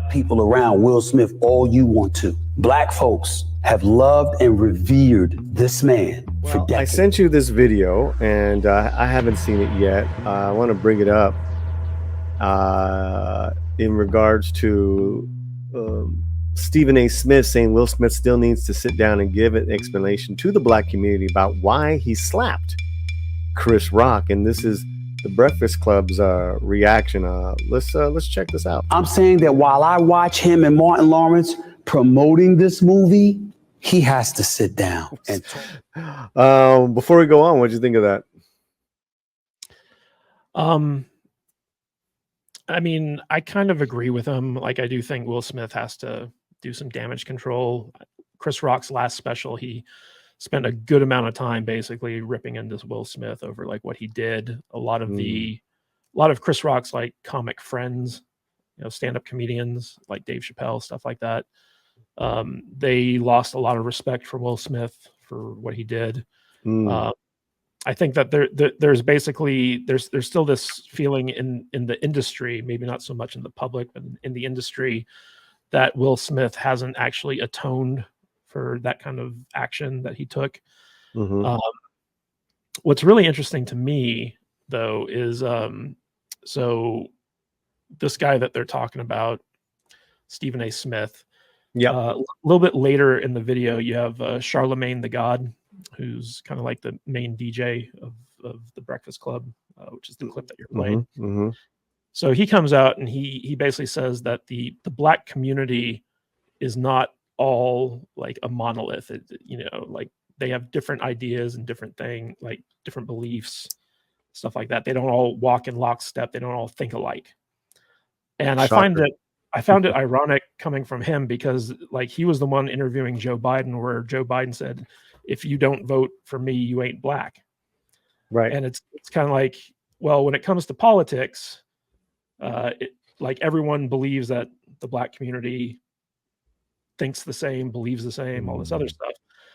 people around Will Smith all you want to. Black folks have loved and revered this man for decades. I sent you this video, and I haven't seen it yet. I want to bring it up in regards to Stephen A. Smith saying Will Smith still needs to sit down and give an explanation to the black community about why he slapped Chris Rock. And this is the Breakfast Club's reaction. Let's check this out. I'm saying that while I watch him and Martin Lawrence promoting this movie, he has to sit down and talk. Before we go on, what did you think of that? I mean, I kind of agree with him. Like, I do think Will Smith has to do some damage control. Chris Rock's last special, he spent a good amount of time basically ripping into Will Smith over like what he did. A lot of Chris Rock's like comic friends, you know, stand-up comedians like Dave Chappelle, stuff like that. They lost a lot of respect for Will Smith for what he did. I think that there's basically there's still this feeling in the industry, maybe not so much in the public, but in the industry, that Will Smith hasn't actually atoned for that kind of action that he took. What's really interesting to me, though, is so this guy that they're talking about, Stephen A. Smith. A little bit later in the video, you have Charlemagne the God, who's kind of like the main DJ of the Breakfast Club, which is the clip that you're playing. So he comes out and he basically says that the black community is not all like a monolith. You know, like they have different ideas and different like different beliefs, stuff like that. They don't all walk in lockstep. They don't all think alike. And Shocker. I found it ironic coming from him because like he was the one interviewing Joe Biden, where Joe Biden said, "If you don't vote for me, you ain't black." Right. And it's kind of like, well, when it comes to politics, like everyone believes that the black community thinks the same, believes the same, all this other stuff.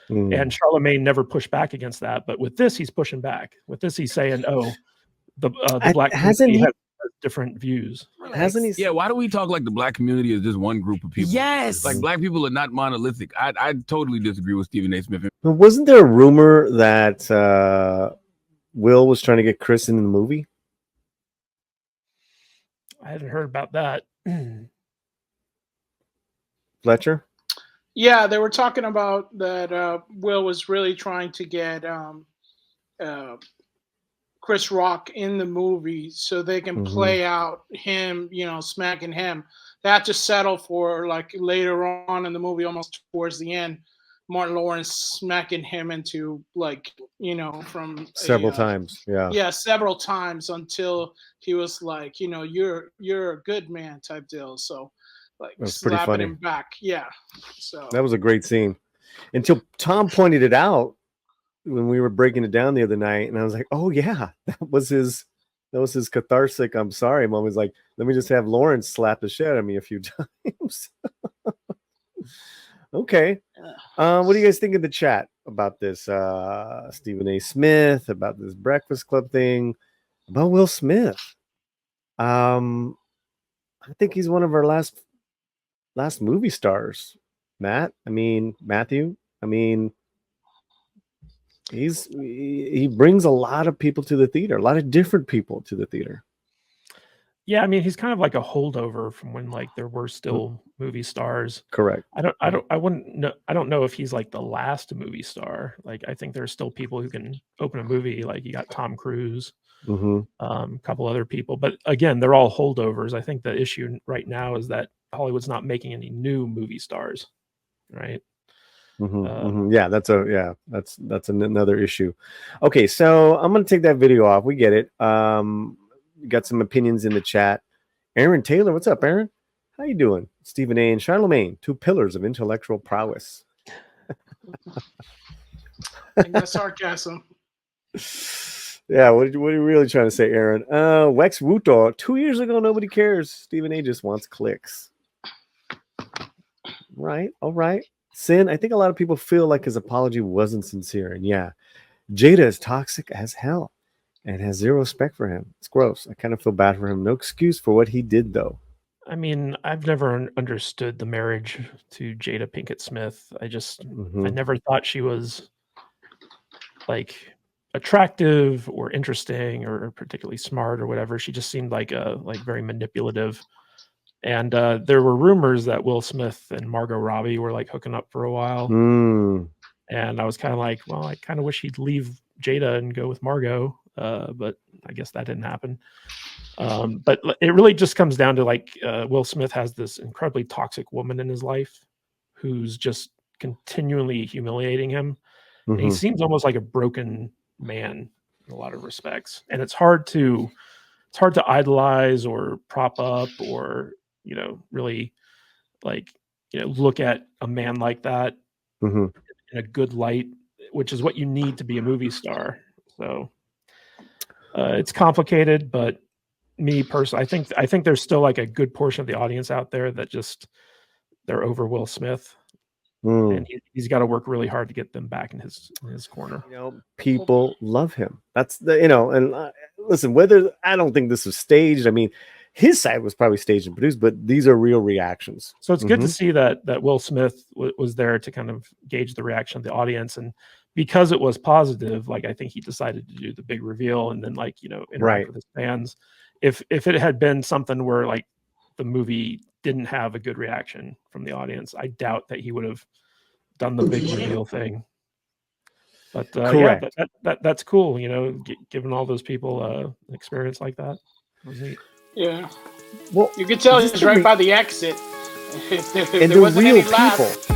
And Charlemagne never pushed back against that. But with this, he's pushing back. With this, he's saying, "Oh, the black community has different views." Hasn't he? Yeah, why do we talk like the black community is just one group of people? Yes. Like black people are not monolithic. I totally disagree with Stephen A. Smith. Wasn't there a rumor that Will was trying to get Chris in the movie? I hadn't heard about that. Fletcher? Yeah, they were talking about that Will was really trying to get Chris Rock in the movie so they can play out him, you know, smacking him. They had to settle for like later on in the movie, almost towards the end, Martin Lawrence smacking him into like, you know, from several times. Yeah, several times until he was like, you know, you're a good man type deal. So like slapping him back. Yeah. So that was a great scene until Tom pointed it out when we were breaking it down the other night, and I was like, "Oh yeah, that was his cathartic. I'm sorry." Mom was like, "Let me just have Lawrence slap the shit out of me a few times." Okay, what do you guys think in the chat about this? Stephen A. Smith, about this Breakfast Club thing, about Will Smith. I think he's one of our last movie stars. Matthew. I mean. He brings a lot of people to the theater, a lot of different people to the theater. Yeah, I mean, he's kind of like a holdover from when like there were still movie stars. Correct. I don't know if he's like the last movie star. Like I think there's still people who can open a movie. Like you got Tom Cruise, a couple other people, but again, they're all holdovers. I think the issue right now is that Hollywood's not making any new movie stars, right? Yeah, that's another issue. Okay, so I'm gonna take that video off. We get it. Got some opinions in the chat. Aaron Taylor, what's up, Aaron? How you doing? Stephen A. and Charlemagne, two pillars of intellectual prowess. I think that's sarcasm. Yeah, what are you really trying to say, Aaron? Wex Wuto, 2 years ago, nobody cares. Stephen A. just wants clicks. Right, all right. Sin, I think a lot of people feel like his apology wasn't sincere. And yeah, Jada is toxic as hell and has zero respect for him. It's gross. I kind of feel bad for him. No excuse for what he did, though. I mean, I've never understood the marriage to Jada Pinkett Smith. I never thought she was like attractive or interesting or particularly smart or whatever. She just seemed like very manipulative. And there were rumors that Will Smith and Margot Robbie were like hooking up for a while. And I was kind of like, well, I kind of wish he'd leave Jada and go with Margot. But I guess that didn't happen. But it really just comes down to like Will Smith has this incredibly toxic woman in his life who's just continually humiliating him. And he seems almost like a broken man in a lot of respects. And it's hard to idolize or prop up or, really like, look at a man like that in a good light, which is what you need to be a movie star. So it's complicated, but me personally, I think there's still like a good portion of the audience out there that just they're over Will Smith, and he's got to work really hard to get them back in his corner. People love him. That's the and listen, whether I don't think this was staged. I mean, his side was probably staged and produced, but these are real reactions. So it's good to see that Will Smith was there to kind of gauge the reaction of the audience, and because it was positive, like I think he decided to do the big reveal and then interact with his fans. If it had been something where like the movie didn't have a good reaction from the audience, I doubt that he would have done the big reveal thing. But that's cool, giving all those people an experience like that. That was neat. Yeah. Well, you could tell he's right by the exit. And they're real people.